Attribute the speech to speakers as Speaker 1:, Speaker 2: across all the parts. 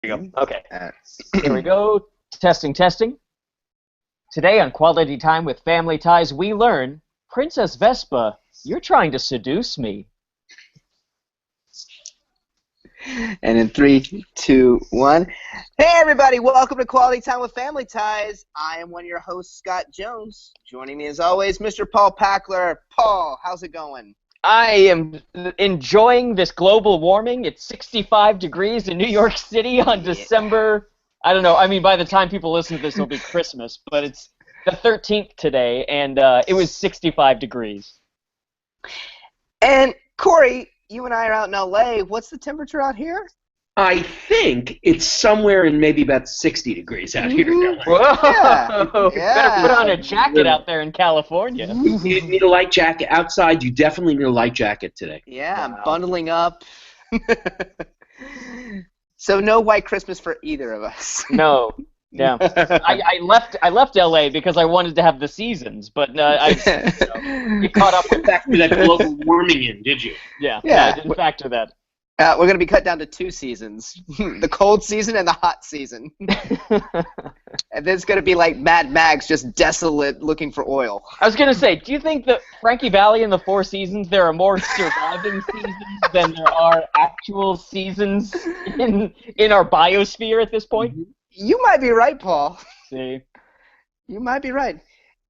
Speaker 1: There you go. Okay.
Speaker 2: Uh,
Speaker 1: Here we go. Testing, testing. Today on Quality Time with Family Ties, we learn, Princess Vespa, you're trying to seduce me.
Speaker 2: and in 3, 2, 1. Hey, everybody. Welcome to Quality Time with Family Ties. I am one of your hosts, Scott Jones. Joining me, as always, Mr. Paul Packler. Paul, how's it going?
Speaker 1: I am enjoying this global warming. It's 65 degrees in New York City on December, I don't know, I mean, by the time people listen to this, it'll be Christmas, but it's the 13th today, and it was 65 degrees.
Speaker 2: And, Corey, you and I are out in L.A. What's the temperature out here?
Speaker 3: I think it's somewhere in maybe about 60 degrees out here.
Speaker 1: Whoa!
Speaker 2: Yeah.
Speaker 1: Better put on a jacket out there in California.
Speaker 3: You need a light jacket. Outside, you definitely need a light jacket today.
Speaker 2: Yeah,
Speaker 1: Wow.
Speaker 2: I'm bundling up. So no white Christmas for either of us.
Speaker 1: No. Yeah. I left LA because I wanted to have the seasons, but I get caught up with
Speaker 3: Back to that global warming in, did you?
Speaker 1: yeah,
Speaker 2: Yeah.
Speaker 1: I didn't factor that.
Speaker 2: We're going to be cut down to 2 seasons. The cold season and the hot season. And then it's going to be like Mad Max, just desolate, looking for oil.
Speaker 1: I was gonna say, do you think that Frankie Valley in the Four Seasons there are more surviving seasons than there are actual seasons in our biosphere at this point?
Speaker 2: You might be right, Paul.
Speaker 1: See.
Speaker 2: You might be right.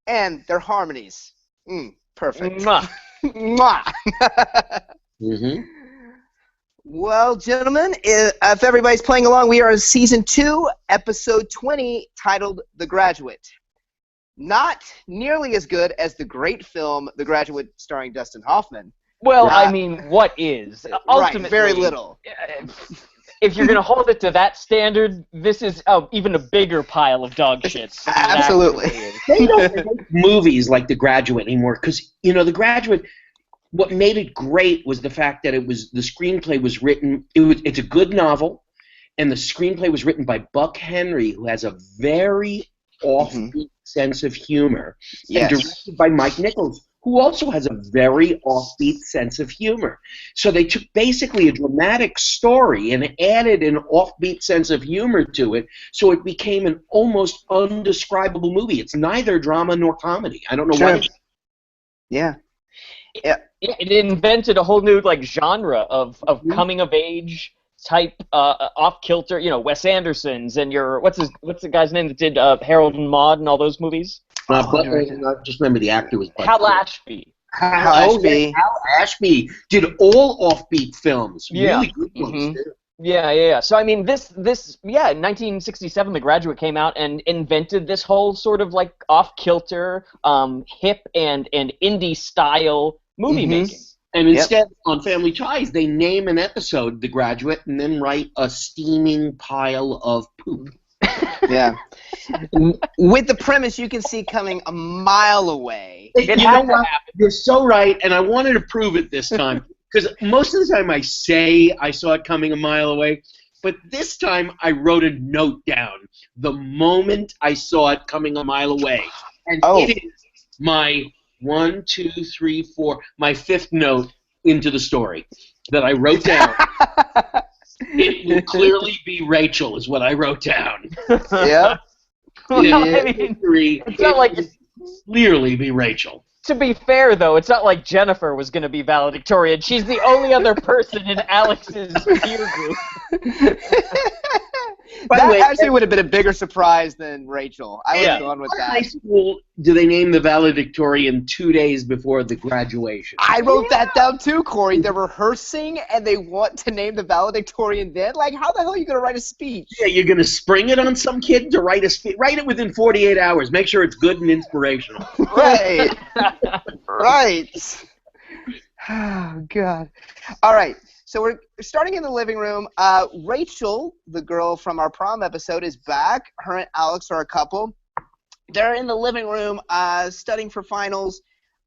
Speaker 2: And their harmonies. Perfect.
Speaker 1: Mwah.
Speaker 2: Mwah.
Speaker 3: Mm-hmm.
Speaker 2: Well, gentlemen, if everybody's playing along, we are in Season 2, Episode 20, titled The Graduate. Not nearly as good as the great film The Graduate starring Dustin Hoffman.
Speaker 1: Well, I mean, what is? Ultimately,
Speaker 2: Right, very little.
Speaker 1: If you're going to hold it to that standard, this is even a bigger pile of dog shit.
Speaker 2: Absolutely.
Speaker 3: They don't make movies like The Graduate anymore because, you know, The Graduate, what made it great was the fact that the screenplay was written, it's a good novel, and the screenplay was written by Buck Henry, who has a very offbeat sense of humor, and directed by Mike Nichols, who also has a very offbeat sense of humor. So they took basically a dramatic story and added an offbeat sense of humor to it, so it became an almost undescribable movie. It's neither drama nor comedy. I don't know why.
Speaker 2: Yeah.
Speaker 1: It invented a whole new genre of coming of age type off kilter. You know, Wes Anderson's and what's the guy's name that did Harold and Maude and all those movies?
Speaker 3: I just remember the actor was
Speaker 1: Hal Ashby.
Speaker 3: Hal Ashby did all offbeat films.
Speaker 1: Yeah.
Speaker 3: Really good ones. Too.
Speaker 1: Yeah. So I mean, this in 1967, The Graduate came out and invented this whole sort of like off kilter, hip and indie style movie making.
Speaker 3: And instead, on Family Ties, they name an episode The Graduate and then write a steaming pile of poop.
Speaker 2: Yeah. With the premise you can see coming a mile away.
Speaker 3: You know what? You're so right, and I wanted to prove it this time. Because most of the time I say I saw it coming a mile away, but this time I wrote a note down the moment I saw it coming a mile away. And it is my 1, 2, 3, 4, my 5th note into the story that I wrote down. It will clearly be Rachel is what I wrote down.
Speaker 2: Yeah.
Speaker 1: Well, I mean, it's not like
Speaker 3: clearly be Rachel.
Speaker 1: To be fair, though, it's not like Jennifer was going to be valedictorian. She's the only other person in Alex's peer group.
Speaker 2: That actually would have been a bigger surprise than Rachel. I would have gone with that.
Speaker 3: High school, do they name the valedictorian 2 days before the graduation?
Speaker 2: I wrote that down too, Corey. They're rehearsing and they want to name the valedictorian then? Like, how the hell are you going to write a speech?
Speaker 3: Yeah, you're going to spring it on some kid to write a speech? Write it within 48 hours. Make sure it's good and inspirational.
Speaker 2: Right. Right. Oh, God. All right. So we're starting in the living room. Rachel, the girl from our prom episode, is back. Her and Alex are a couple. They're in the living room studying for finals,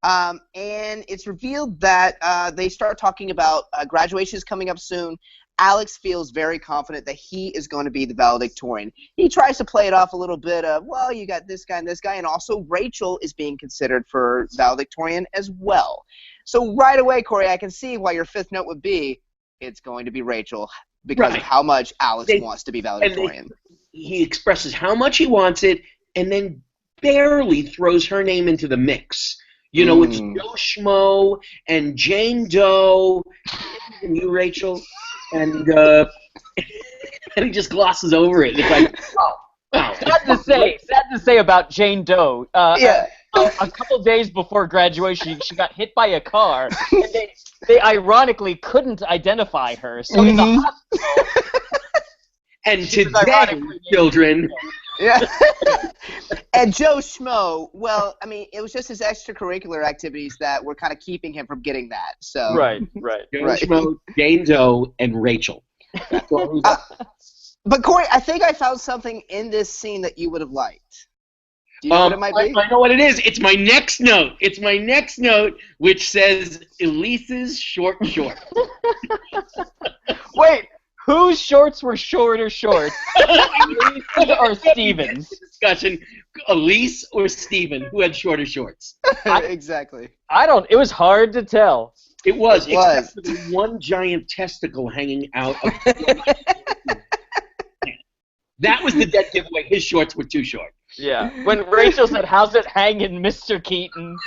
Speaker 2: and it's revealed that they start talking about graduation is coming up soon. Alex feels very confident that he is going to be the valedictorian. He tries to play it off a little bit of, well, you got this guy, and also Rachel is being considered for valedictorian as well. So right away, Corey, I can see why your 5th note would be, it's going to be Rachel. because of
Speaker 3: Right.
Speaker 2: how much Alex wants to be valedictorian.
Speaker 3: He expresses how much he wants it, and then barely throws her name into the mix. You know, it's Joe Schmo and Jane Doe, and you, Rachel, and and he just glosses over it. It's like, oh.
Speaker 1: Sad to say about Jane Doe.
Speaker 2: Yeah.
Speaker 1: A couple days before graduation, she got hit by a car, and they ironically couldn't identify her. So in the hospital,
Speaker 3: And
Speaker 1: she was
Speaker 3: today,
Speaker 1: ironically
Speaker 3: children,
Speaker 2: Yeah. And Joe Schmo, well, I mean, it was just his extracurricular activities that were kind of keeping him from getting that. So
Speaker 1: right.
Speaker 3: Joe
Speaker 2: Right.
Speaker 3: Schmo, Jane Doe, and Rachel. That's all we got.
Speaker 2: But Corey, I think I found something in this scene that you would have liked. Do you know what it might be?
Speaker 3: I know what it is. It's my next note. It's my next note, which says Elise's short shorts.
Speaker 1: Wait, whose shorts were shorter shorts? Elise's or Steven's?
Speaker 3: Discussion: Elise or Steven, who had shorter shorts?
Speaker 2: Exactly.
Speaker 1: It was hard to tell.
Speaker 3: It was,
Speaker 2: It was.
Speaker 3: except for the one giant testicle hanging out of That was the dead giveaway. His shorts were too short.
Speaker 1: Yeah. When Rachel said, "How's it hanging, Mr. Keaton?"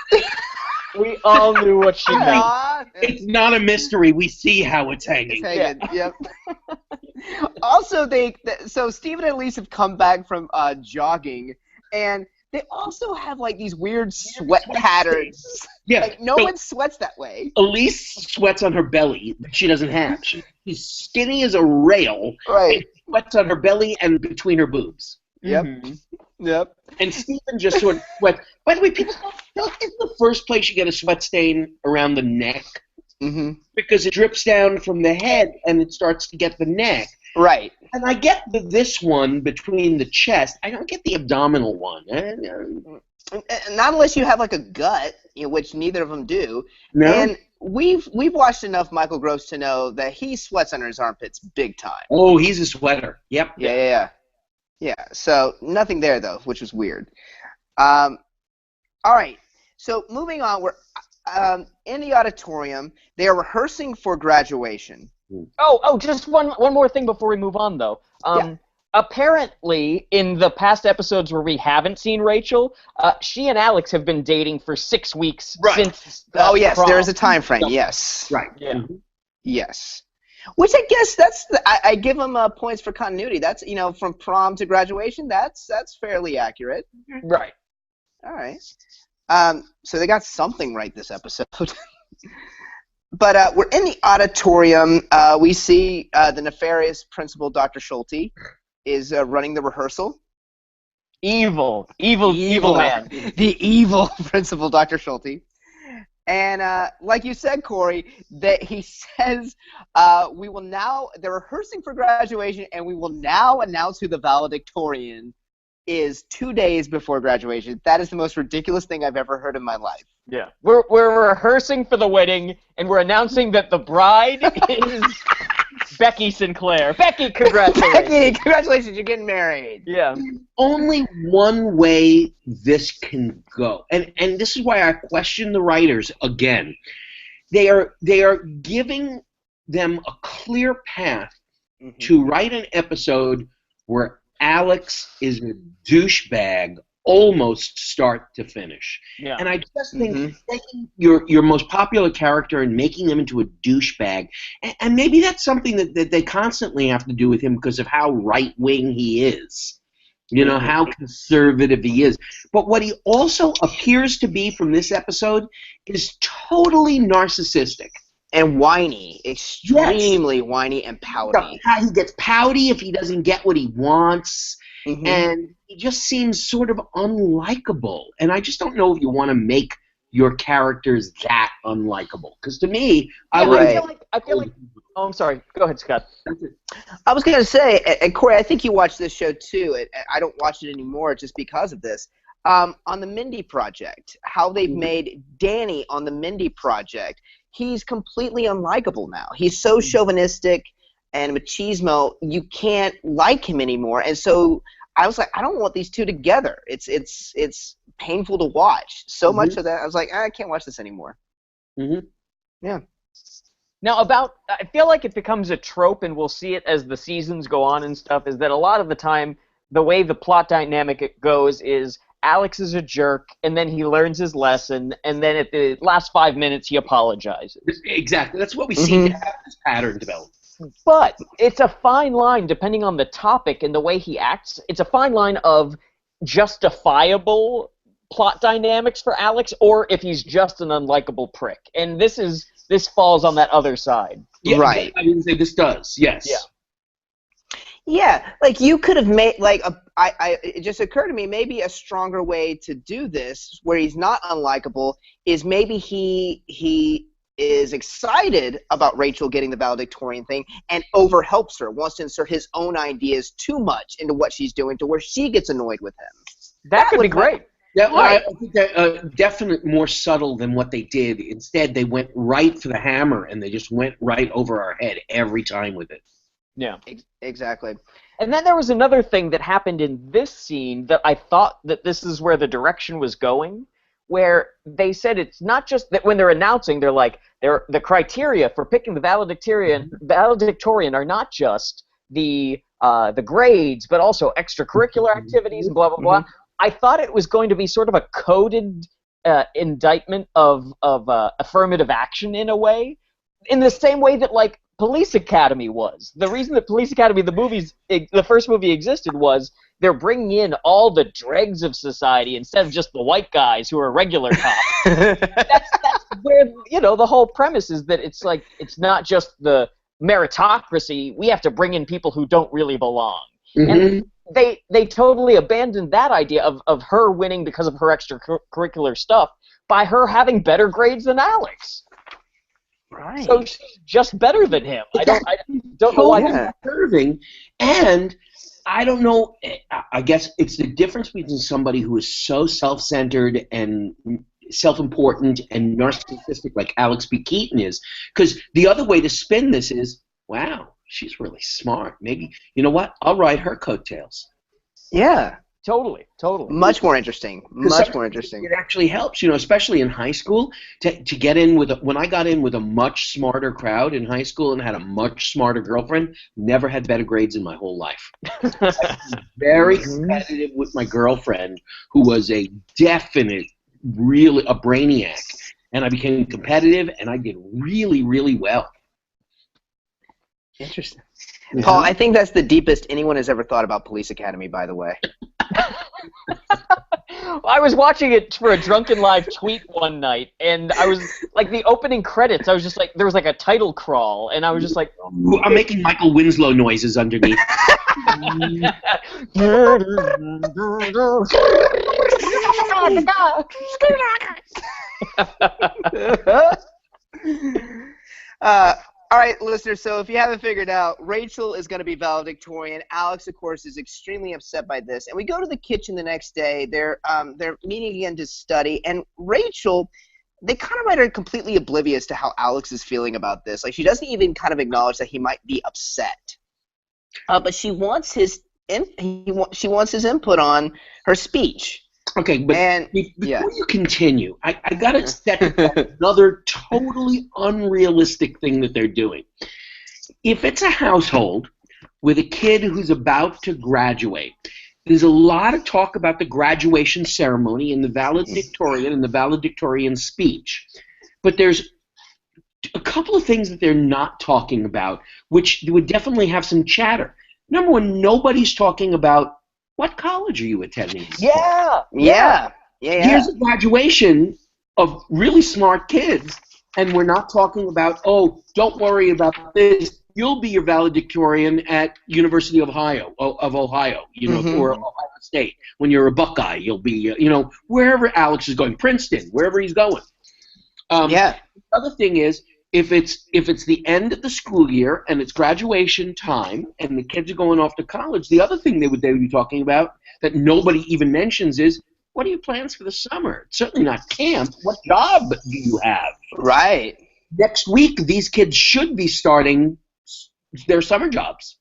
Speaker 1: we all knew what she meant.
Speaker 2: Aw.
Speaker 3: It's not a mystery. We see how it's hanging.
Speaker 2: It's hanging. Yep. Also, so Steve and Elise have come back from jogging, and they also have like these weird sweat patterns.
Speaker 3: Yeah.
Speaker 2: Like no
Speaker 3: so
Speaker 2: one sweats that way.
Speaker 3: Elise sweats on her belly that she doesn't have. She's skinny as a rail.
Speaker 2: Right.
Speaker 3: And sweats on her belly and between her boobs.
Speaker 2: Yep. Yep.
Speaker 3: And Stephen just sort of sweats. By the way, people don't it's the first place you get a sweat stain around the neck
Speaker 2: Mm-hmm.
Speaker 3: because it drips down from the head and it starts to get the neck.
Speaker 2: Right.
Speaker 3: And I get this one between the chest. I don't get the abdominal one.
Speaker 2: Not unless you have like a gut, which neither of them do.
Speaker 3: No.
Speaker 2: And we've watched enough Michael Gross to know that he sweats under his armpits big time.
Speaker 3: Oh, he's a sweater. Yep.
Speaker 2: Yeah. So nothing there though, which was weird. All right. So moving on, we're in the auditorium. They are rehearsing for graduation.
Speaker 1: Oh, just one more thing before we move on, though. Apparently, in the past episodes where we haven't seen Rachel, she and Alex have been dating for 6 weeks since
Speaker 2: Oh yes,
Speaker 1: prom.
Speaker 2: there is a time frame. Yes.
Speaker 3: Right.
Speaker 1: Yeah.
Speaker 3: Mm-hmm.
Speaker 2: Yes. Which I guess I give them points for continuity. That's from prom to graduation. That's fairly accurate.
Speaker 1: Right.
Speaker 2: All right. So they got something right this episode. But we're in the auditorium. We see the nefarious principal, Dr. Schulte, is running the rehearsal.
Speaker 1: Evil man.
Speaker 2: The evil principal, Dr. Schulte. And like you said, Corey, that he says they're rehearsing for graduation, and we will now announce who the valedictorian is 2 days before graduation. That is the most ridiculous thing I've ever heard in my life.
Speaker 1: Yeah. We're rehearsing for the wedding, and we're announcing that the bride is Becky Sinclair. Becky, congratulations.
Speaker 2: Becky, congratulations, you're getting married.
Speaker 1: Yeah.
Speaker 3: Only one way this can go, and this is why I question the writers again. They are giving them a clear path to write an episode where Alex is a douchebag almost start to finish.
Speaker 1: Yeah.
Speaker 3: And I just think taking your most popular character and making him into a douchebag, and maybe that's something that they constantly have to do with him because of how right-wing he is. How conservative he is. But what he also appears to be from this episode is totally narcissistic.
Speaker 2: And whiny. Extremely whiny and pouty.
Speaker 3: He gets pouty if he doesn't get what he wants. And he just seems sort of unlikable. And I just don't know if you want to make your characters that unlikable. Because to me, I
Speaker 1: feel like. Oh, I'm sorry. Go ahead, Scott.
Speaker 2: I was going to say, and Corey, I think you watched this show too. I don't watch it anymore just because of this. On the Mindy Project, how they've made Danny on the Mindy Project, he's completely unlikable now. He's so chauvinistic and machismo, you can't like him anymore. And so I was like, I don't want these two together. It's painful to watch. So much of that, I was like, I can't watch this anymore.
Speaker 3: Mm-hmm.
Speaker 2: Yeah.
Speaker 1: Now, I feel like it becomes a trope, and we'll see it as the seasons go on and stuff, is that a lot of the time, the way the plot dynamic it goes is Alex is a jerk, and then he learns his lesson, and then at the last 5 minutes, he apologizes.
Speaker 3: Exactly. That's what we see to have this pattern develop.
Speaker 1: But it's a fine line, depending on the topic and the way he acts. It's a fine line of justifiable plot dynamics for Alex, or if he's just an unlikable prick. And this falls on that other side.
Speaker 3: Yeah,
Speaker 2: right.
Speaker 3: I would say this does. Yes.
Speaker 1: Yeah.
Speaker 2: Yeah, like you could have made it just occurred to me maybe a stronger way to do this where he's not unlikable is maybe he is excited about Rachel getting the valedictorian thing and overhelps her, wants to insert his own ideas too much into what she's doing to where she gets annoyed with him.
Speaker 1: That could be great.
Speaker 3: Yeah, right. I think that definitely more subtle than what they did. Instead, they went right for the hammer and they just went right over our head every time with it.
Speaker 1: Yeah.
Speaker 2: Exactly.
Speaker 1: And then there was another thing that happened in this scene that I thought that this is where the direction was going, where they said it's not just that when they're announcing, they're like, the criteria for picking the valedictorian are not just the grades, but also extracurricular activities and blah, blah, blah. I thought it was going to be sort of a coded indictment of affirmative action in a way, in the same way that, like, Police Academy was. The reason that Police Academy, the first movie existed was they're bringing in all the dregs of society instead of just the white guys who are regular cops. that's where, the whole premise is that it's like, it's not just the meritocracy. We have to bring in people who don't really belong. And they totally abandoned that idea of her winning because of her extracurricular stuff by her having better grades than Alex.
Speaker 2: Right.
Speaker 1: So she's just better than him. I don't know why they're
Speaker 3: serving. And I don't know. I guess it's the difference between somebody who is so self-centered and self-important and narcissistic like Alex B. Keaton is. Because the other way to spin this is, wow, she's really smart. Maybe, you know what? I'll ride her coattails.
Speaker 2: Yeah.
Speaker 1: Totally.
Speaker 2: Much more interesting. Much more interesting.
Speaker 3: It actually helps, especially in high school, to get in with when I got in with a much smarter crowd in high school and had a much smarter girlfriend, never had better grades in my whole life. I was very competitive with my girlfriend, who was a definite, really a brainiac, and I became competitive, and I did really, really well.
Speaker 2: Interesting. Paul, I think that's the deepest anyone has ever thought about Police Academy, by the way.
Speaker 1: I was watching it for a Drunken Live tweet one night, and I was like, the opening credits, I was just like, there was like a title crawl, and I was just like,
Speaker 3: I'm making Michael Winslow noises underneath.
Speaker 2: All right, listeners, so if you haven't figured out, Rachel is going to be valedictorian. Alex, of course, is extremely upset by this. And we go to the kitchen the next day. They're meeting again to study. And Rachel, they kind of might are completely oblivious to how Alex is feeling about this. Like, she doesn't even kind of acknowledge that he might be upset. But she wants his input on her speech.
Speaker 3: Okay, but before you continue, I got to set another totally unrealistic thing that they're doing. If it's a household with a kid who's about to graduate, there's a lot of talk about the graduation ceremony and the valedictorian speech. But there's a couple of things that they're not talking about, which would definitely have some chatter. Number one, nobody's talking about what college are you attending?
Speaker 2: Yeah.
Speaker 3: Here's a graduation of really smart kids, and we're not talking about, oh, don't worry about this. You'll be your valedictorian at University of Ohio, or Ohio State. When you're a Buckeye, you'll be, wherever Alex is going, Princeton, wherever he's going. The other thing is, if it's the end of the school year and it's graduation time and the kids are going off to college, the other thing they would be talking about that nobody even mentions is, what are your plans for the summer? It's certainly not camp. What job do you have?
Speaker 2: Right.
Speaker 3: Next week, these kids should be starting their summer jobs.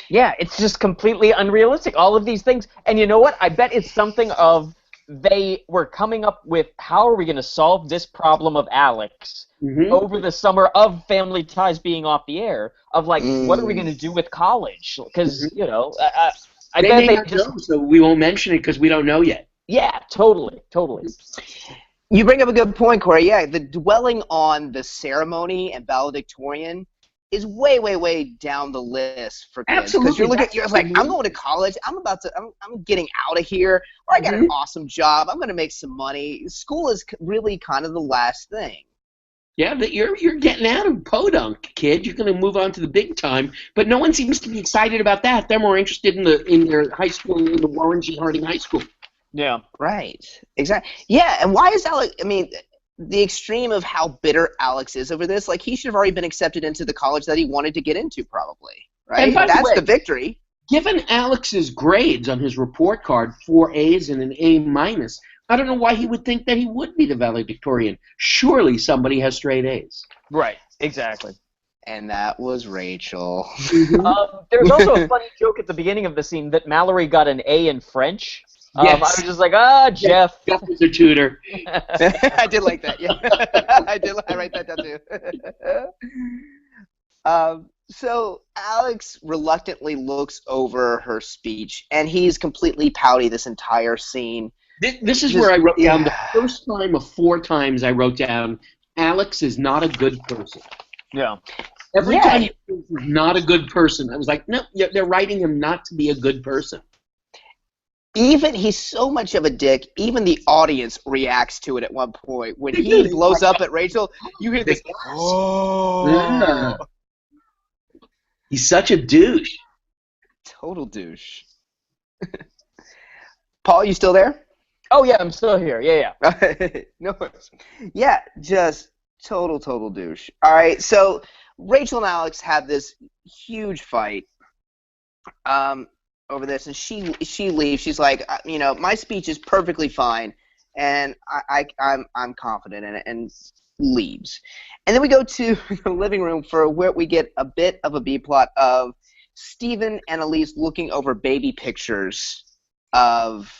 Speaker 1: Yeah, it's just completely unrealistic, all of these things. And you know what? I bet it's something of they were coming up with how are we going to solve this problem of Alex over the summer of Family Ties being off the air, of like, what are we going to do with college? Because, you know, I
Speaker 3: They
Speaker 1: bet
Speaker 3: may
Speaker 1: they
Speaker 3: not
Speaker 1: just...
Speaker 3: know, so we won't mention it because we don't know yet.
Speaker 1: Yeah, totally.
Speaker 2: You bring up a good point, Corey. Yeah, the dwelling on the ceremony and valedictorian is way, way, way down the list for kids.
Speaker 3: Absolutely.
Speaker 2: Because you're like, I'm going to college. I'm getting out of here. Or I got an awesome job. I'm going to make some money. School is really kind of the last thing.
Speaker 3: Yeah, that you're getting out of podunk, kid. You're going to move on to the big time. But no one seems to be excited about that. They're more interested in their high school, in the Warren G. Harding High School.
Speaker 1: Yeah.
Speaker 2: Right. Exactly. Yeah, and why is Alex, I mean, the extreme of how bitter Alex is over this, like he should have already been accepted into the college that he wanted to get into probably, right?
Speaker 3: And by the
Speaker 2: That's
Speaker 3: way,
Speaker 2: the victory.
Speaker 3: Given Alex's grades on his report card, 4 A's and an A minus, I don't know why he would think that he would be the valedictorian. Surely somebody has straight A's.
Speaker 1: Right, exactly.
Speaker 2: And that was Rachel.
Speaker 1: There's also a funny joke at the beginning of the scene that Mallory got an A in French.
Speaker 3: Yes.
Speaker 1: I was just like, Jeff.
Speaker 3: Jeff is her tutor.
Speaker 2: I did like that, yeah. I write that down too. So Alex reluctantly looks over her speech, and he's completely pouty this entire scene.
Speaker 3: This is where I wrote down the first time of 4 times I wrote down, Alex is not a good person.
Speaker 1: Yeah.
Speaker 3: Every time he says he's not a good person, I was like, no, they're writing him not to be a good person.
Speaker 2: Even he's so much of a dick, even the audience reacts to it at one point. When he blows up at Rachel, you hear this, oh.
Speaker 3: Yeah. He's such a douche.
Speaker 2: Total douche. Paul, you still there?
Speaker 1: Oh, yeah, I'm still here. Yeah.
Speaker 2: No worries. Yeah, just total douche. All right, so Rachel and Alex have this huge fight over this, and she leaves. She's like, you know, my speech is perfectly fine, and I'm confident in it, and leaves. And then we go to the living room for where we get a bit of a B plot of Stephen and Elise looking over baby pictures of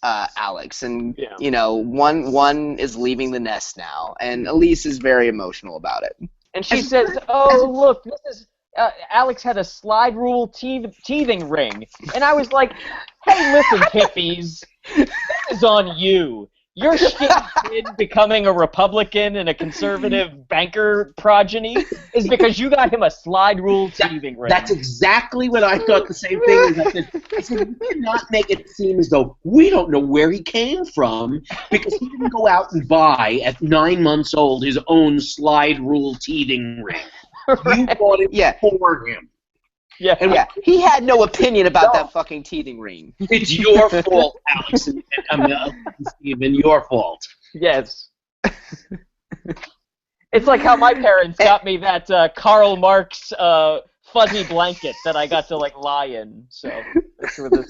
Speaker 2: Alex, and you know, one is leaving the nest now, and Elise is very emotional about it.
Speaker 1: And she says, "Oh, look, this is Alex had a slide rule teething ring," and I was like, "Hey, listen, hippies, this is on you. Your shitty kid becoming a Republican and a conservative banker progeny is because you got him a slide rule teething ring."
Speaker 3: That's exactly what I thought. The same thing. I said, you cannot make it seem as though we don't know where he came from because he didn't go out and buy at 9 months old his own slide rule teething ring.
Speaker 1: Right.
Speaker 3: You bought it for him.
Speaker 1: Yeah.
Speaker 3: And
Speaker 2: He had no opinion about that fucking teething ring.
Speaker 3: It's your fault, Alex and Stephen. Your fault.
Speaker 1: Yes. It's like how my parents got me that Karl Marx fuzzy blanket that I got to like lie in. So that's where this.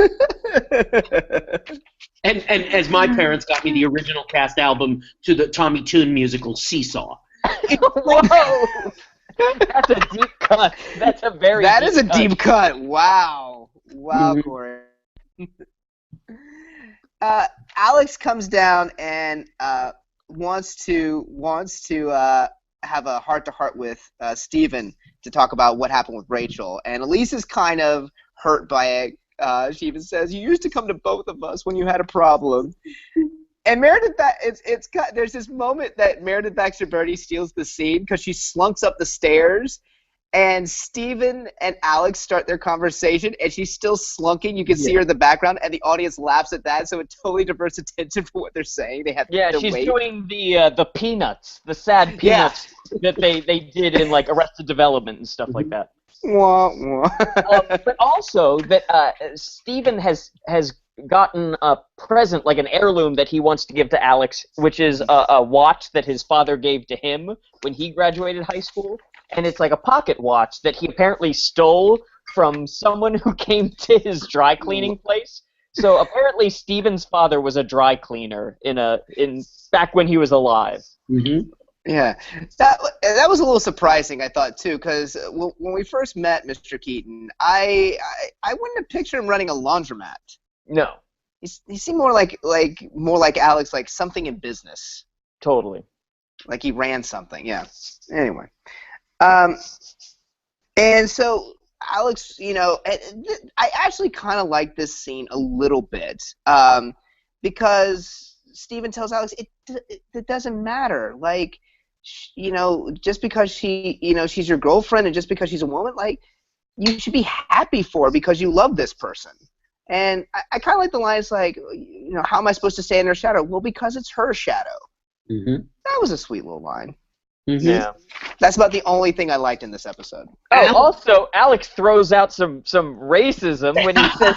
Speaker 3: And as my parents got me the original cast album to the Tommy Tune musical Seesaw.
Speaker 1: Whoa! That's a deep cut. That's a very
Speaker 2: That
Speaker 1: deep
Speaker 2: is a
Speaker 1: cut.
Speaker 2: deep cut. Wow, Corey. Alex comes down and wants to have a heart-to-heart with Stephen to talk about what happened with Rachel. And Elise is kind of hurt by it. She even says, "You used to come to both of us when you had a problem." And Meredith, there's this moment that Meredith Baxter Birney steals the scene because she slunks up the stairs, and Stephen and Alex start their conversation, and she's still slunking. You can see her in the background, and the audience laughs at that, so it totally diverts attention from what they're saying. They have
Speaker 1: she's doing the peanuts, the sad peanuts that they did in like Arrested Development and stuff like that.
Speaker 2: Wah, wah.
Speaker 1: But also that Stephen has gotten a present, like an heirloom that he wants to give to Alex, which is a watch that his father gave to him when he graduated high school. And it's like a pocket watch that he apparently stole from someone who came to his dry cleaning place. So apparently Stephen's father was a dry cleaner in back when he was alive.
Speaker 3: Mm-hmm.
Speaker 2: Yeah, that was a little surprising, I thought, too, because when we first met Mr. Keaton, I wouldn't have pictured him running a laundromat.
Speaker 1: No.
Speaker 2: he seemed more like Alex, like something in business.
Speaker 1: Totally.
Speaker 2: Like he ran something. Yeah. Anyway. And so Alex, I actually kind of like this scene a little bit, because Steven tells Alex it doesn't matter. Like, just because she's your girlfriend and just because she's a woman, like, you should be happy for her because you love this person. And I kind of like the lines like, how am I supposed to stay in her shadow? Well, because it's her shadow.
Speaker 3: Mm-hmm.
Speaker 2: That was a sweet little line.
Speaker 3: Mm-hmm.
Speaker 1: Yeah.
Speaker 2: That's about the only thing I liked in this episode.
Speaker 1: Oh, also, Alex throws out some racism when he says...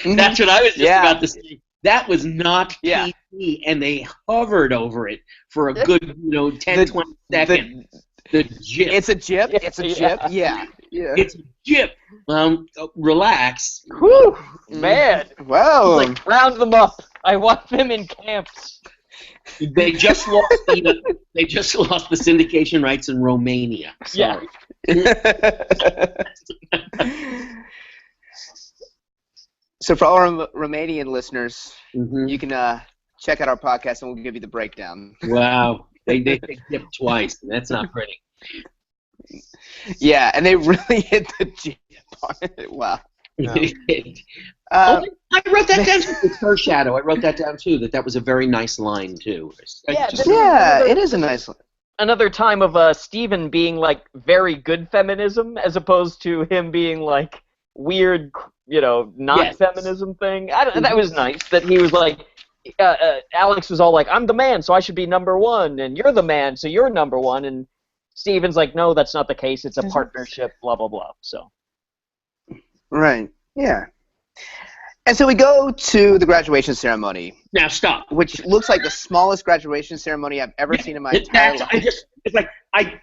Speaker 3: That's what I was just
Speaker 2: Yeah.
Speaker 3: about to say. That was not
Speaker 2: Yeah.
Speaker 3: PC, and they hovered over it for a good, 10, 20 seconds. The jip.
Speaker 2: It's a jip. It's a jip. Yeah.
Speaker 3: It's a jip. Relax.
Speaker 1: Whew, man.
Speaker 2: Whoa.
Speaker 1: Like, round them up. I want them in camps.
Speaker 3: They just lost the syndication rights in Romania. Sorry.
Speaker 2: So for all our Romanian listeners,
Speaker 3: Mm-hmm.
Speaker 2: you can check out our podcast and we'll give you the breakdown.
Speaker 3: Wow. They dipped twice, and that's not pretty.
Speaker 2: Yeah, and they really hit the jip on it. Wow.
Speaker 3: I wrote that down too. It's her shadow. I wrote that down too. That was a very nice line too.
Speaker 2: It is a nice line.
Speaker 1: Another time of Steven being like very good feminism as opposed to him being like weird, not feminism thing. That was nice that he was like, Alex was all like, I'm the man, so I should be number one, and you're the man, so you're number one, and Steven's like, no, that's not the case. It's a partnership, blah blah blah. So.
Speaker 2: Right. Yeah. And so we go to the graduation ceremony.
Speaker 3: Now stop.
Speaker 2: Which looks like the smallest graduation ceremony I've ever seen in my entire life.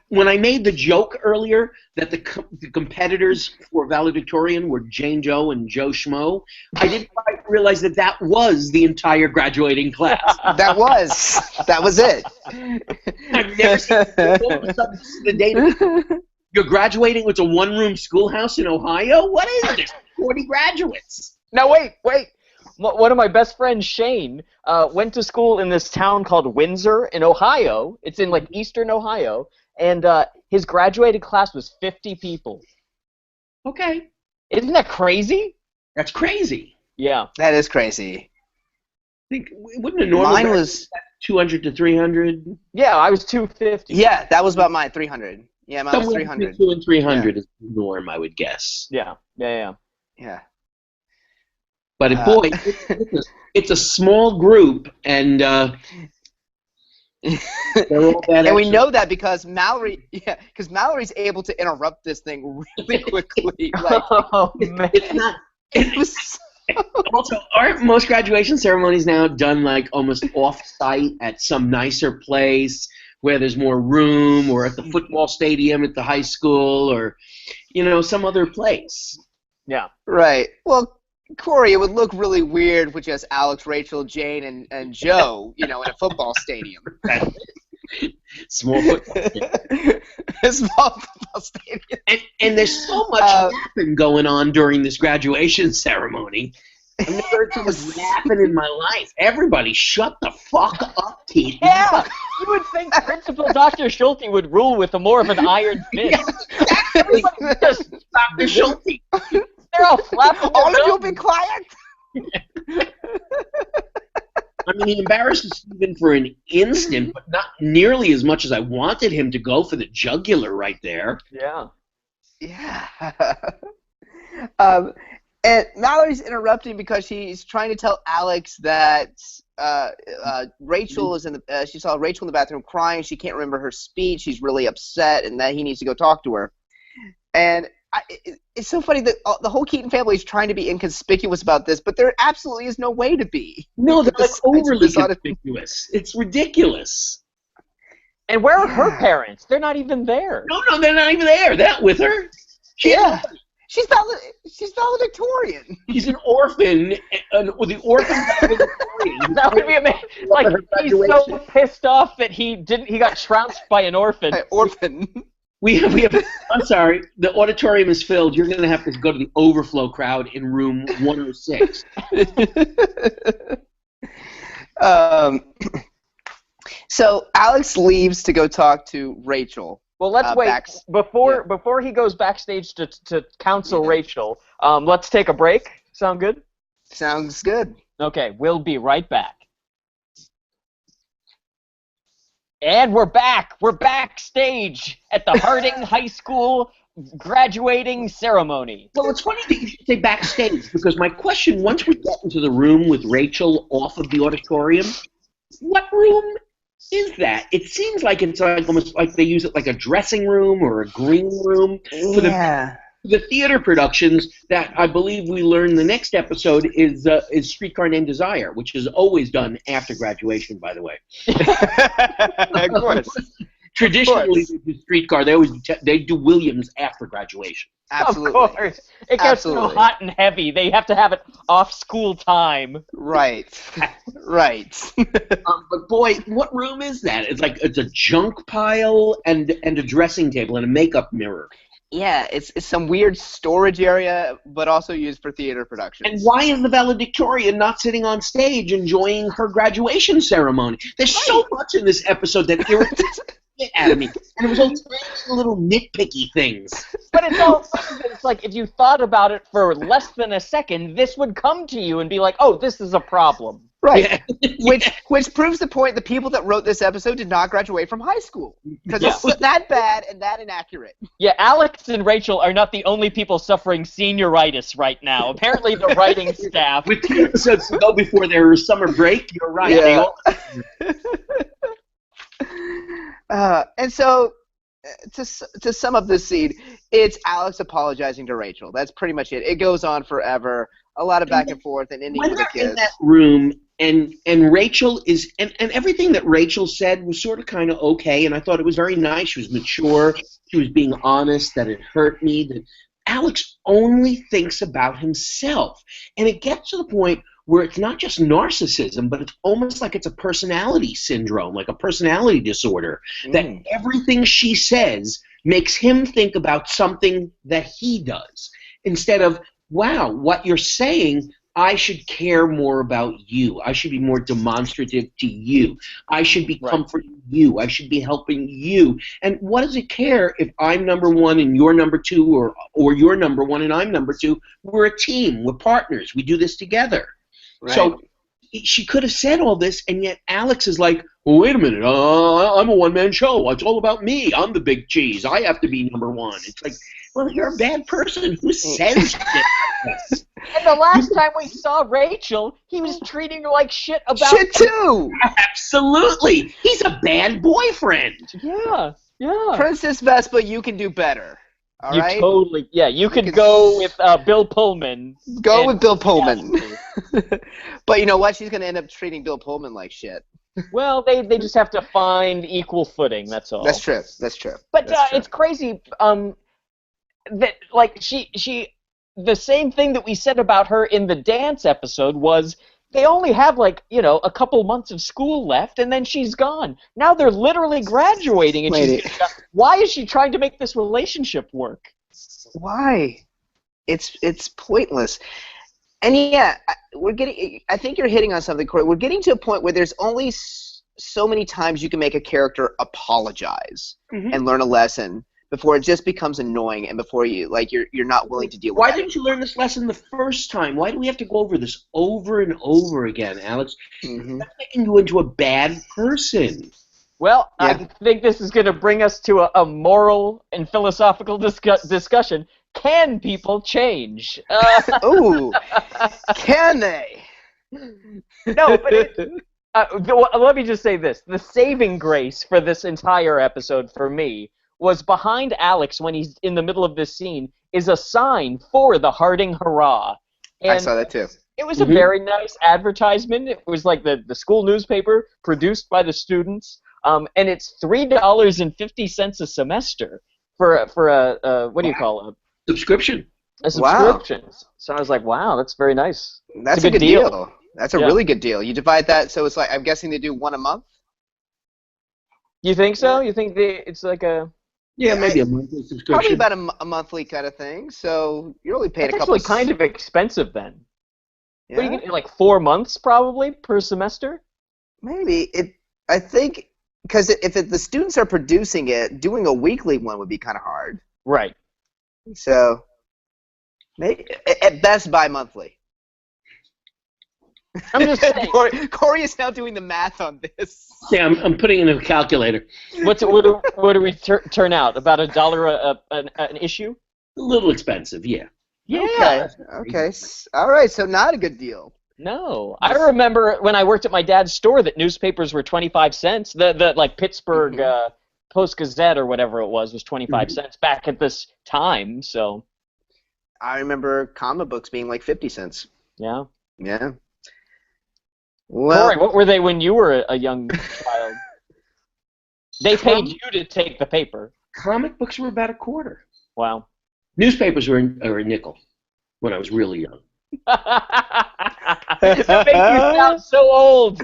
Speaker 3: When I made the joke earlier that the competitors for valedictorian were Jane Joe and Joe Schmo, I didn't quite realize that was the entire graduating class.
Speaker 2: That was it.
Speaker 3: I've never seen all of a sudden, this is the day you're graduating with a one-room schoolhouse in Ohio? What is this? 40 graduates.
Speaker 1: Now wait. One of my best friends, Shane, went to school in this town called Windsor in Ohio. It's in like eastern Ohio, and his graduating class was 50 people.
Speaker 3: Okay.
Speaker 1: Isn't that crazy?
Speaker 3: That's crazy.
Speaker 1: Yeah.
Speaker 2: That is crazy.
Speaker 3: I think wouldn't a normal
Speaker 2: mine was
Speaker 3: 200 to 300?
Speaker 1: Yeah, I was 250.
Speaker 2: Yeah, that was about mine, 300. Yeah, mine was 300.
Speaker 3: 2 and 300 is the norm, I would guess.
Speaker 1: Yeah.
Speaker 2: Yeah.
Speaker 3: But boy, it's a small group, and they're all bad.
Speaker 2: And we know that because Mallory's able to interrupt this thing really quickly. Like,
Speaker 1: Oh man.
Speaker 3: It's not.
Speaker 2: it was
Speaker 3: Also, aren't most graduation ceremonies now done like almost off-site at some nicer place where there's more room, or at the football stadium at the high school, or some other place?
Speaker 1: Yeah.
Speaker 2: right. Well, Corey, it would look really weird with just Alex, Rachel, Jane, and Joe, in a football stadium.
Speaker 3: Small football stadium.
Speaker 2: A small football stadium.
Speaker 3: And there's so much yapping going on during this graduation ceremony. I've never heard so much yapping in my life. Everybody shut the fuck up, Pete.
Speaker 1: Yeah. You would think Principal Dr. Schulte would rule with more of an iron fist. Everybody just
Speaker 3: Dr. Schulte.
Speaker 1: they're all flapping.
Speaker 2: All of you be quiet.
Speaker 3: I mean, he embarrasses Steven for an instant, but not nearly as much as I wanted him to go for the jugular right there.
Speaker 1: Yeah.
Speaker 2: Yeah. And Mallory's interrupting because she's trying to tell Alex that Rachel is she saw Rachel in the bathroom crying. She can't remember her speech. She's really upset, and that he needs to go talk to her. And it's so funny that the whole Keaton family is trying to be inconspicuous about this, but there absolutely is no way to be.
Speaker 3: No, they're like overly
Speaker 2: Besides-
Speaker 3: conspicuous. It's ridiculous.
Speaker 1: And where are her parents? They're not even there.
Speaker 3: No, they're not even there. They're not with her.
Speaker 2: Yeah. She's valedictorian.
Speaker 3: She's an orphan, the orphan valedictorian.
Speaker 1: That would be amazing. Like, he's so pissed off that he got trounced by an orphan.
Speaker 2: Orphan.
Speaker 3: We have. I'm sorry. The auditorium is filled. You're going to have to go to the overflow crowd in room 106.
Speaker 2: So Alex leaves to go talk to Rachel.
Speaker 1: Well, let's wait before he goes backstage to counsel Rachel. Let's take a break. Sound good?
Speaker 2: Sounds good.
Speaker 1: Okay, we'll be right back. And we're back. We're backstage at the Harding High School graduating ceremony.
Speaker 3: Well, it's funny that you should say backstage, because my question, once we get into the room with Rachel off of the auditorium, what room is that? It seems like it's like almost like they use it like a dressing room or a green room for the theater productions that I believe we learn the next episode is Streetcar Named Desire, which is always done after graduation, by the way.
Speaker 2: Of course.
Speaker 3: Traditionally, they do Streetcar. They do Williams after graduation.
Speaker 2: Absolutely.
Speaker 1: Of course. It gets so hot and heavy. They have to have it off school time.
Speaker 2: Right. Right.
Speaker 3: But boy, what room is that? It's a junk pile and a dressing table and a makeup mirror.
Speaker 2: Yeah, it's some weird storage area, but also used for theater productions.
Speaker 3: And why is the valedictorian not sitting on stage enjoying her graduation ceremony? There's so much in this episode that irritates the shit out of me. And it was all tiny little nitpicky things.
Speaker 1: But it's like if you thought about it for less than a second, this would come to you and be like, oh, this is a problem.
Speaker 2: Right. Yeah. Which proves the point the people that wrote this episode did not graduate from high school. Because it's that bad and that inaccurate.
Speaker 1: Yeah, Alex and Rachel are not the only people suffering senioritis right now. Apparently the writing staff...
Speaker 3: With 2 episodes to go before their summer break, you're right.
Speaker 2: Yeah. And so, to sum up this scene, it's Alex apologizing to Rachel. That's pretty much it. It goes on forever. A lot of back and forth and ending with the kids.
Speaker 3: In that room, and Rachel is, and everything that Rachel said was sort of kind of okay, and I thought it was very nice. She was mature. She was being honest that it hurt me. That Alex only thinks about himself. And it gets to the point where it's not just narcissism, but it's almost like it's a personality syndrome, like a personality disorder, that everything she says makes him think about something that he does, instead of, wow, what you're saying, I should care more about you. I should be more demonstrative to you. I should be comforting you. I should be helping you. And what does it care if I'm number one and you're number two, or you're number one and I'm number two? We're a team. We're partners. We do this together. Right. So she could have said all this, and yet Alex is like, well, wait a minute. I'm a one-man show. It's all about me. I'm the big cheese. I have to be number one. It's like, well, you're a bad person. Who says shit?
Speaker 1: And the last time we saw Rachel, he was treating her like shit about
Speaker 2: shit too.
Speaker 3: Absolutely. He's a bad boyfriend.
Speaker 1: Yeah.
Speaker 2: Princess Vespa, you can do better. All right?
Speaker 1: Totally. Yeah, you could go with Bill Pullman.
Speaker 2: Go with Bill Pullman. But you know what? She's going to end up treating Bill Pullman like shit.
Speaker 1: Well, they just have to find equal footing. That's all.
Speaker 2: That's true.
Speaker 1: But it's crazy. That like she the same thing that we said about her in the dance episode was they only have a couple months of school left and then she's gone. Now they're literally graduating and why is she trying to make this relationship work?
Speaker 2: Why? It's pointless. And yeah, I think you're hitting on something, Corey. We're getting to a point where there's only so many times you can make a character apologize and learn a lesson before it just becomes annoying and before you're not willing to deal with it.
Speaker 3: Why didn't you learn this lesson the first time? Why do we have to go over this over and over again, Alex? That's making you into a bad person.
Speaker 1: Well, I think this is going to bring us to a moral and philosophical discussion. Can people change?
Speaker 2: Ooh, can they?
Speaker 1: No, but let me just say this. The saving grace for this entire episode for me was behind Alex when he's in the middle of this scene is a sign for the Harding Hurrah. And
Speaker 2: I saw that too.
Speaker 1: It was a very nice advertisement. It was like the school newspaper produced by the students, and it's $3.50 a semester for a what do you call it?
Speaker 3: Subscription.
Speaker 1: A subscription. Wow. So I was like, wow, that's very nice.
Speaker 2: That's a good deal. That's a really good deal. You divide that, so it's like, I'm guessing they do one a month?
Speaker 1: You think so? You think it's like a...
Speaker 3: Yeah, maybe a monthly subscription.
Speaker 2: Probably about a monthly kind of thing. So you're only paying
Speaker 1: It's
Speaker 2: a couple.
Speaker 1: actually kind of expensive then.
Speaker 2: Yeah,
Speaker 1: What are you getting, like 4 months probably per semester?
Speaker 2: maybe it. I think because if the students are producing it, doing a weekly one would be kind of hard.
Speaker 1: Right.
Speaker 2: So maybe at best bi-monthly.
Speaker 1: I'm just saying.
Speaker 2: Corey is now doing the math on this.
Speaker 3: Yeah, I'm putting it in a calculator.
Speaker 1: What do we turn out? About $1 an issue?
Speaker 3: A little expensive, yeah.
Speaker 1: Yeah.
Speaker 2: Okay. All right. So not a good deal.
Speaker 1: No, I remember when I worked at my dad's store that newspapers were 25 cents. The like Pittsburgh Post-Gazette or whatever it was 25 cents back at this time. So
Speaker 2: I remember comic books being like 50 cents.
Speaker 1: yeah.
Speaker 2: Yeah. Well,
Speaker 1: Corey, what were they when you were a young child? They paid you to take the paper.
Speaker 3: Comic books were about a quarter.
Speaker 1: Wow.
Speaker 3: Newspapers were a nickel when I was really young.
Speaker 1: That makes you sound so old.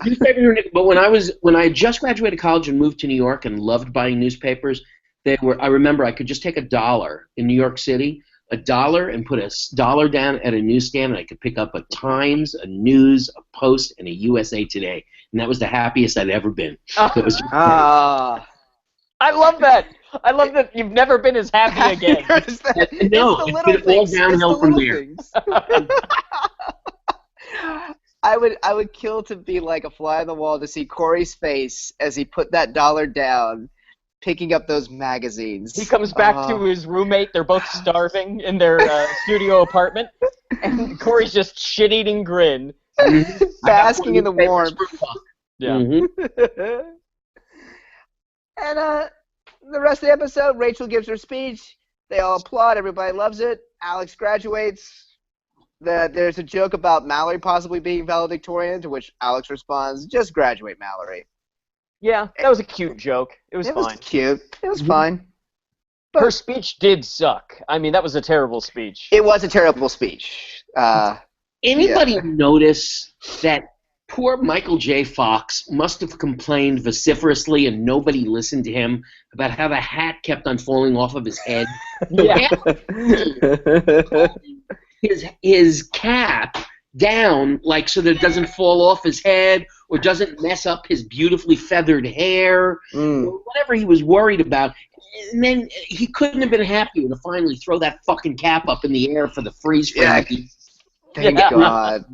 Speaker 3: Newspapers were nickel, but when I just graduated college and moved to New York and loved buying newspapers, I remember I could just take $1 in New York City, $1 and put $1 down at a newsstand, and I could pick up a Times, a News, a Post, and a USA Today, and that was the happiest I'd ever been. It was
Speaker 1: I love that. I love that you've never been as happy again.
Speaker 3: No,
Speaker 2: it's the little
Speaker 3: it's been all
Speaker 2: things.
Speaker 3: downhill
Speaker 2: It's the
Speaker 3: from
Speaker 2: little
Speaker 3: there.
Speaker 2: things. I would kill to be like a fly on the wall to see Corey's face as he put that $1 down, picking up those magazines.
Speaker 1: He comes back to his roommate. They're both starving in their studio apartment, and Corey's just shit-eating grin,
Speaker 2: basking in the warmth.
Speaker 1: Yeah.
Speaker 2: And the rest of the episode, Rachel gives her speech. They all applaud. Everybody loves it. Alex graduates. There's a joke about Mallory possibly being valedictorian, to which Alex responds, "Just graduate, Mallory."
Speaker 1: Yeah, that was a cute joke. It was fine.
Speaker 2: It was cute. It was fine. But
Speaker 1: her speech did suck. I mean, that was a terrible speech.
Speaker 2: It was a terrible speech.
Speaker 3: Anybody notice that poor Michael J. Fox must have complained vociferously and nobody listened to him about how the hat kept on falling off of his head?
Speaker 1: Yeah.
Speaker 3: his cap down, like, so that it doesn't fall off his head or doesn't mess up his beautifully feathered hair or whatever he was worried about. And then he couldn't have been happier to finally throw that fucking cap up in the air for the freeze frame.
Speaker 2: Thank God.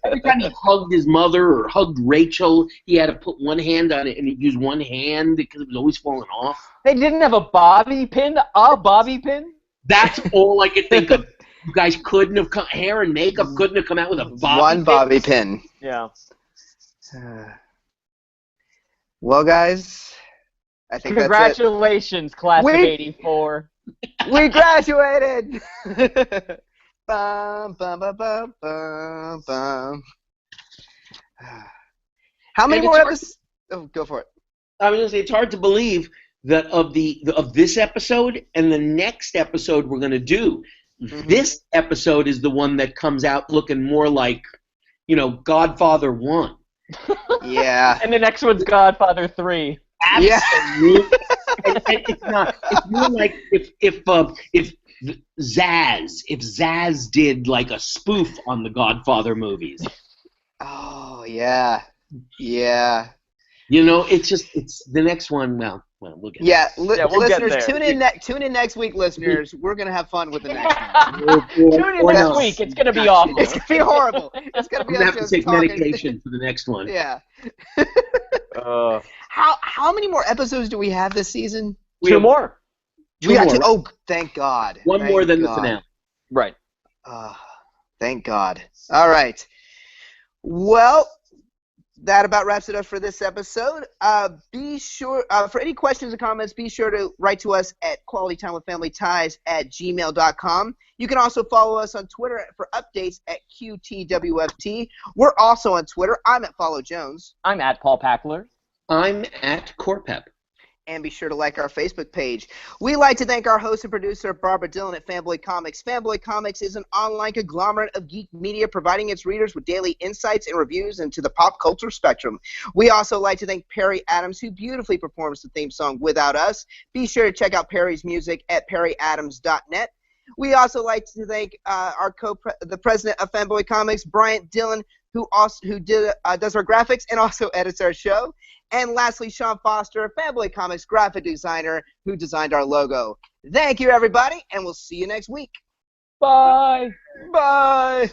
Speaker 3: Every time he hugged his mother or hugged Rachel, he had to put one hand on it and he'd use one hand because it was always falling off.
Speaker 1: They didn't have a bobby pin? A bobby pin?
Speaker 3: That's all I could think of. You guys couldn't have come, hair and makeup couldn't have come out with a bobby
Speaker 2: One
Speaker 3: pin?
Speaker 2: bobby pin.
Speaker 1: Yeah.
Speaker 2: Well, guys, I think
Speaker 1: Congratulations, class of 84.
Speaker 2: We graduated! Bum, bum, bum, bum, bum, bum. How many more episodes? Oh, go for it.
Speaker 3: I was going to say, it's hard to believe that of this episode and the next episode we're going to do, this episode is the one that comes out looking more like, Godfather 1.
Speaker 2: Yeah.
Speaker 1: And the next one's Godfather 3.
Speaker 3: Absolutely. and it's more like if Zaz did like a spoof on the Godfather movies.
Speaker 2: Oh, yeah. Yeah.
Speaker 3: It's the next one. Well, we'll get
Speaker 2: there.
Speaker 1: We'll
Speaker 2: listeners,
Speaker 1: get there.
Speaker 2: tune in next week, listeners. We're going to have fun with the next one.
Speaker 1: Tune in next week. It's going to be awful.
Speaker 2: It's going to be horrible. It's going to be
Speaker 3: I'm going to have
Speaker 2: us
Speaker 3: to take
Speaker 2: talking.
Speaker 3: medication for the next one.
Speaker 2: Yeah. How many more episodes do we have this season?
Speaker 1: Two more.
Speaker 2: We got two. Oh, thank God.
Speaker 3: One more than the finale.
Speaker 1: Right.
Speaker 2: Thank God. All right. Well, that about wraps it up for this episode. Be sure, for any questions or comments, be sure to write to us at qualitytimewithfamilyties@gmail.com. You can also follow us on Twitter for updates at QTWFT. We're also on Twitter. I'm at Follow Jones.
Speaker 1: I'm at Paul Packler.
Speaker 3: I'm at Corpep.
Speaker 2: And be sure to like our Facebook page. We'd like to thank our host and producer, Barbara Dillon at Fanboy Comics. Fanboy Comics is an online conglomerate of geek media providing its readers with daily insights and reviews into the pop culture spectrum. We also like to thank Perry Adams, who beautifully performs the theme song Without Us. Be sure to check out Perry's music at perryadams.net. We also like to thank the president of Fanboy Comics, Bryant Dillon, who does our graphics and also edits our show. And lastly, Sean Foster, Fanboy Comics graphic designer, who designed our logo. Thank you, everybody, and we'll see you next week.
Speaker 1: Bye.
Speaker 2: Bye.